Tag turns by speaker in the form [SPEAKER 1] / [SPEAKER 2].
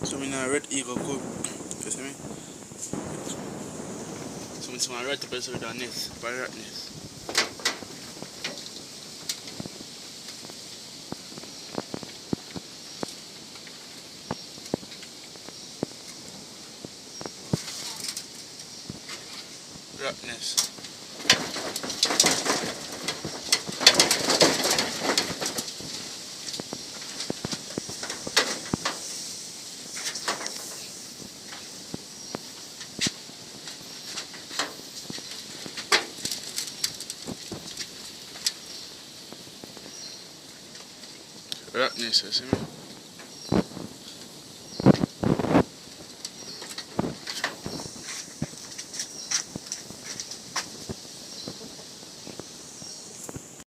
[SPEAKER 1] So me now red eagle good. You see me? So me see my red pepper with a nest, by rat nest. Rat nest. Rat nest, you see me?